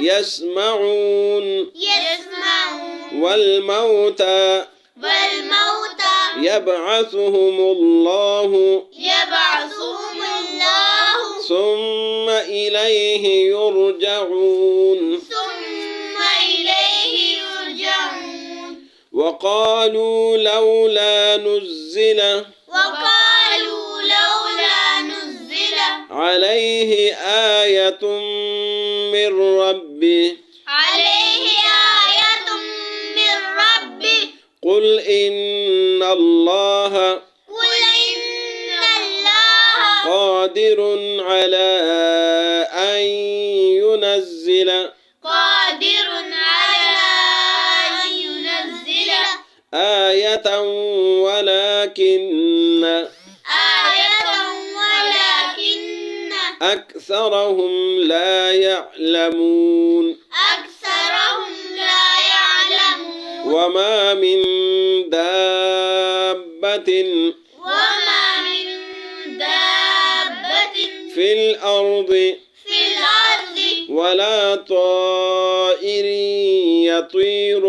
يسمعون والموتى يبعثهم الله ثم إليه يرجعون. وقالوا لولا نزل عليه آية من ربه قل إن الله قادر على أن ينزل آية ولكن أكثرهم لا يعلمون. وما من دابة في الأرض ولا طائر يطير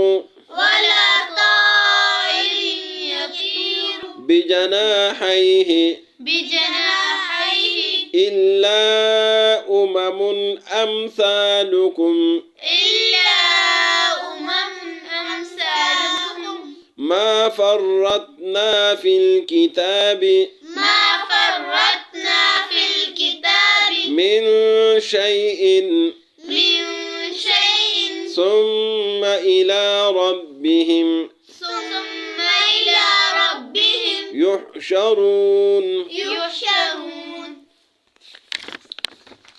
بجناحيه إلا أمم أمثالكم ما فرطنا في الكتاب من شيء ثم إلى ربهم يحشرون.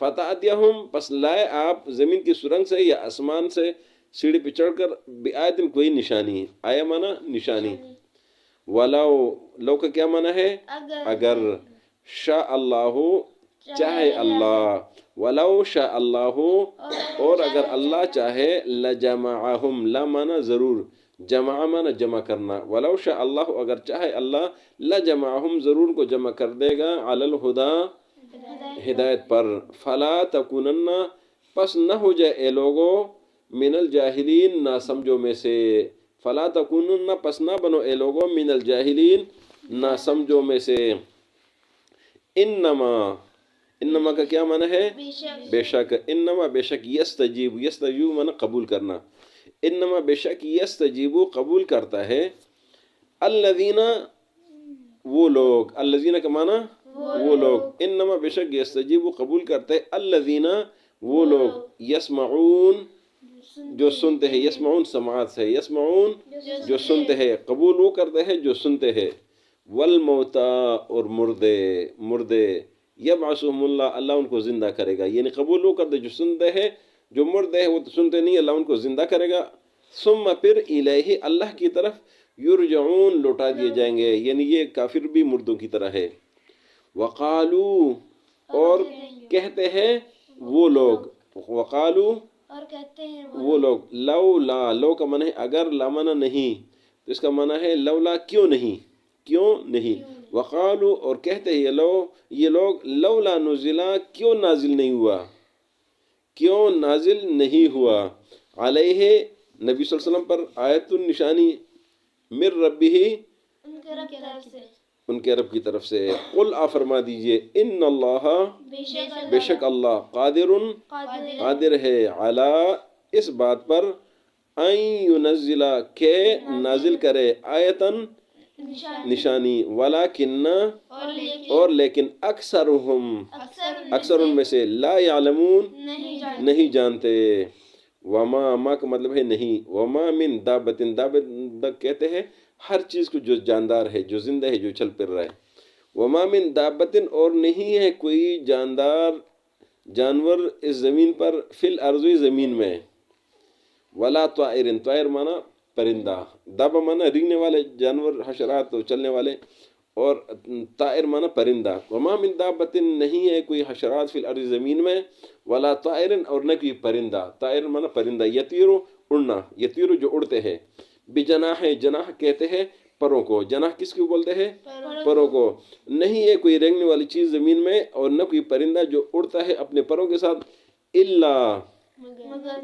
فتأتیہم پس لائے آپ زمین کی سرنگ سے یا آسمان سے سیڑھی پہ چڑھ کر بآیتن کوئی نشانی، آیا مانا نشانی، ولو لو کا کیا مانا ہے اگر، شاء اللہ چاہے اللہ، ولو شاء اللہ اور اگر اللہ چاہے، لجمعہم لا مانا ضرور، جمع مانا جمع کرنا، ولو شاء اللہ اگر چاہے اللہ، لجمعہم ضرور کو جمع کر دے گا، علی الہدی ہدایت پر، فلا تکونن پس نہ ہو جائے اے لوگو، من الجاہلین نہ سمجھو میں سے، فلا تکونن پس نہ بنو اے لوگو، من الجاہلین نہ سمجھو میں سے، انما کا کیا معنی ہے بے شک، انما بے شک، یستجیب معنی قبول کرنا، انما بے شک یستجیب قبول کرتا ہے، الذین وہ لوگ، الذین کا معنی وہ لوگ، انما بے شک یستجیب قبول کرتے الذین وہ لوگ، یسمعون جو سنتے ہیں، یسمعون سماعت سے، یسمعون جو سنتے ہیں، قبول وہ کرتے ہیں جو سنتے ہیں، والموتا اور مردے یبعثہم اللہ، اللہ ان کو زندہ کرے گا، یعنی قبول وہ کرتے جو سنتے ہیں، جو مردے ہیں وہ تو سنتے نہیں، اللہ ان کو زندہ کرے گا، ثم پھر الیہ اللہ کی طرف یرجعون لوٹا دیے جائیں گے، یعنی یہ کافر بھی مردوں کی طرح ہے، وقالو اور کہتے ہیں وہ لوگ، وقالو اور کہتے ہیں وہ لوگ، لولا لو کا معنی ہے اگر، لا معنی نہیں، تو اس کا معنی ہے لولا کیوں نہیں، وقالو اور کہتے ہیں یہ لوگ، لولا نزلا کیوں نازل نہیں ہوا، علیہ نبی صلی اللہ علیہ وسلم پر، آیت النشانی، من ربہ ان کے رب کی طرف سے، ان کے رب کی طرف سے، قل آپ فرما دیجئے، ان اللہ بے شک اللہ، قادر ہے، علی اس بات پر، ان ینزل کہ نازل کرے، آیتن نشانی، ولیکن اور لیکن اکثرہم اکثر ان میں سے، لا یعلمون نہیں جانتے، وما ما کا مطلب ہے نہیں، وما من دابتن، دابت کہتے ہیں ہر چیز کو جو جاندار ہے، جو زندہ ہے، جو چل پھر رہا ہے، وما من دابتن اور نہیں ہے کوئی جانور اس زمین پر، فی الارض زمین میں، ولا طائر، طائر مانا پرندہ، دابا مانا رینگنے والے جانور، حشرات تو چلنے والے، اور طائر مانا پرندہ، وما من دابت نہیں ہے کوئی حشرات فی الارض زمین میں، ولا طائر اور نہ کوئی پرندہ، طائر مانا پرندہ، یطیرو اڑنا، یطیرو جو اڑتے ہیں، بجناح جناح کہتے ہیں پروں کو، جناح کس کو بولتے ہیں پروں کو، نہیں ہے کوئی رینگنے والی چیز زمین میں اور نہ کوئی پرندہ جو اڑتا ہے اپنے پروں کے ساتھ، الا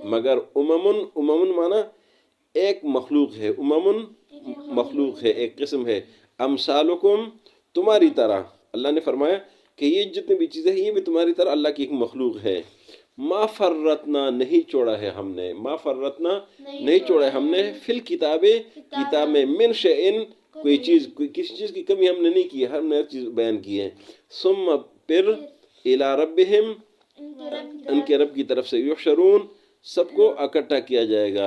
مگر، اممن مانا ایک مخلوق ہے، مخلوق ہے، ایک قسم ہے، امثالکم تمہاری طرح، اللہ نے فرمایا کہ یہ جتنی بھی چیزیں ہیں یہ بھی تمہاری طرح اللہ کی ایک مخلوق ہے، ما فرتنا نہیں چھوڑا ہے ہم نے، ما فرتنا نہیں چھوڑا ہے ہم نے، فی الکتاب کتاب میں، من شیئن کوئی چیز، کسی چیز کی کمی ہم نے نہیں کی، ہم نے ہر چیز بیان کی ہے، ثم پھر الی ربہم ان کے رب کی طرف سے، یحشرون سب کو اکٹھا کیا جائے گا،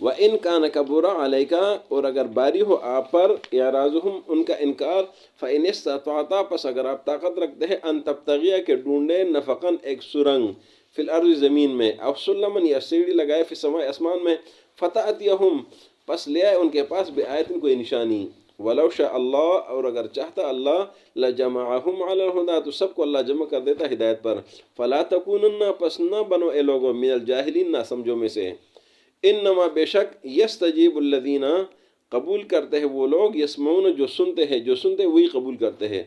وَإِنْ كَانَ كَبُرَ عَلَيْكَ اور اگر باری ہو آپ پر، اعراضہم ان کا انکار، فَإِنِ اسْتَطَعْتَ پس اگر آپ طاقت رکھتے ہیں، ان تبتغیہ کہ ڈھونڈے، نفقاً ایک سرنگ، فی الارض زمین میں، او سلمن یا سیڑھی لگائے، فی السماء آسمان میں، فتأتیہم پس لے آئے ان کے پاس، بآیتن کوئی نشانی، ولو شاء اللہ اور اگر چاہتا اللہ، لجمعہم علی الہدی تو سب کو اللہ جمع کر دیتا ہدایت پر، فلا تکونن پس نہ بنو اے لوگو، من الجاہلین نہ سمجھو میں سے، انما بے شک یستجیب الذین قبول کرتے ہیں وہ لوگ، یسمعون جو سنتے ہیں وہی قبول کرتے ہیں،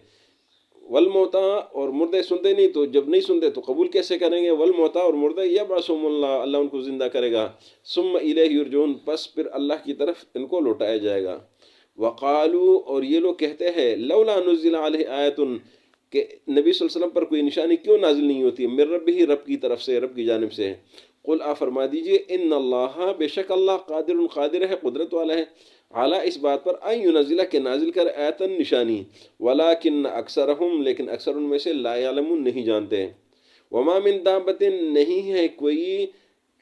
والموتا اور مردے سنتے نہیں تو جب نہیں سنتے تو قبول کیسے کریں گے، والموتا اور مردے یبعثہم اللہ، اللہ ان کو زندہ کرے گا، ثم الیہ یرجعون پس پھر اللہ کی طرف ان کو لوٹایا جائے گا، وقالو اور یہ لوگ کہتے ہیں، لولا نزل علیہ آیت کہ نبی صلی اللہ علیہ وسلم پر کوئی نشانی کیوں نازل نہیں ہوتی، من ربہ رب کی طرف سے، رب کی جانب سے، قل آپ فرما دیجئے، ان اللہ بے شک اللہ، قادر ہے، قدرت والا ہے، اعلیٰ اس بات پر، ان ینزلہ کہ نازل کر، آیتن نشانی، ولیکن اکثرہم لیکن اکثر ان میں سے، لا یعلمون نہیں جانتے، وما من دابت نہیں ہے کوئی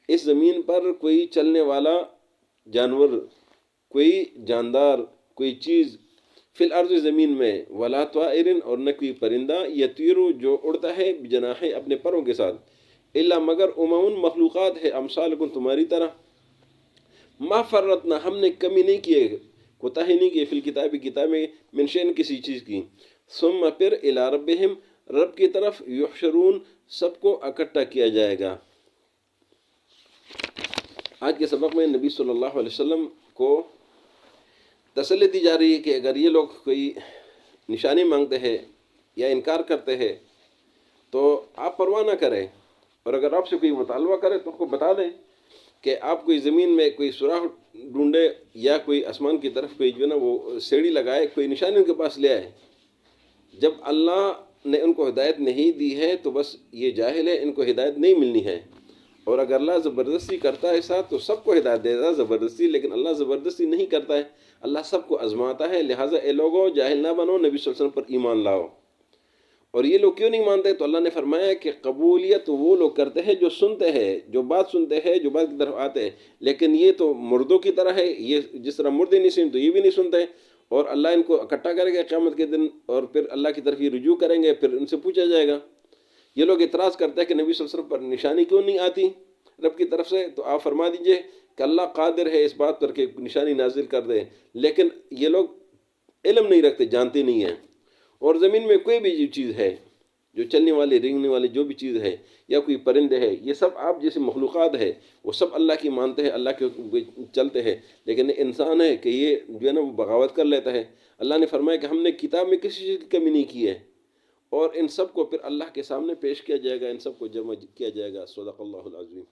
اس زمین پر کوئی چلنے والا جانور، کوئی جاندار، کوئی چیز، فی الارض زمین میں، ولا طائر اور نہ کوئی پرندہ، یطیرو جو اڑتا ہے، بجناح اپنے پروں کے ساتھ، الا مگر امم مخلوقات ہے، امثالکم تمہاری طرح، ما فرطنا ہم نے کمی نہیں کیے، کوتاہی نہیں کی، فی الکتاب کتاب میں، من شیء کسی چیز کی، ثم پھر الی ربہم رب کی طرف، یحشرون سب کو اکٹھا کیا جائے گا۔ آج کے سبق میں نبی صلی اللہ علیہ وسلم کو تسلی دی جا رہی ہے کہ اگر یہ لوگ کوئی نشانی مانگتے ہیں یا انکار کرتے ہیں تو آپ پرواہ نہ کریں، اور اگر آپ سے کوئی مطالبہ کرے تو ان کو بتا دیں کہ آپ کوئی زمین میں کوئی سوراخ ڈھونڈے یا کوئی آسمان کی طرف کوئی جو ہے نا وہ سیڑھی لگائے، کوئی نشانی ان کے پاس لے آئے۔ جب اللہ نے ان کو ہدایت نہیں دی ہے تو بس یہ جاہل ہے، ان کو ہدایت نہیں ملنی ہے، اور اگر اللہ زبردستی کرتا ہے ساتھ تو سب کو ہدایت دے گا زبردستی، لیکن اللہ زبردستی نہیں کرتا ہے، اللہ سب کو آزماتا ہے۔ لہٰذا اے لوگوں جاہل نہ بنو، نبی صلی اللہ علیہ وسلم پر ایمان لاؤ۔ اور یہ لوگ کیوں نہیں مانتے؟ تو اللہ نے فرمایا کہ قبولیت وہ لوگ کرتے ہیں جو سنتے ہیں، جو بات سنتے ہیں، جو بات کی طرف آتے ہیں، لیکن یہ تو مردوں کی طرح ہے، یہ جس طرح مردے نہیں سنتے تو یہ بھی نہیں سنتے، اور اللہ ان کو اکٹھا کرے گا قیامت کے دن، اور پھر اللہ کی طرف یہ رجوع کریں گے، پھر ان سے پوچھا جائے گا۔ یہ لوگ اعتراض کرتے ہیں کہ نبی صلی اللہ علیہ وسلم پر نشانی کیوں نہیں آتی رب کی طرف سے، تو آپ فرما دیجئے کہ اللہ قادر ہے اس بات پر کہ نشانی نازل کر دے، لیکن یہ لوگ علم نہیں رکھتے، جانتے نہیں ہیں۔ اور زمین میں کوئی بھی جو چیز ہے، جو چلنے والی رینگنے والی جو بھی چیز ہے، یا کوئی پرندے ہے، یہ سب آپ جیسے مخلوقات ہے، وہ سب اللہ کی مانتے ہیں، اللہ کے حکم پہ چلتے ہیں، لیکن انسان ہے کہ یہ جو ہے نا وہ بغاوت کر لیتا ہے۔ اللہ نے فرمایا کہ ہم نے کتاب میں کسی چیز کی کمی نہیں کی ہے، اور ان سب کو پھر اللہ کے سامنے پیش کیا جائے گا، ان سب کو جمع کیا جائے گا۔ صدق اللہ العظیم۔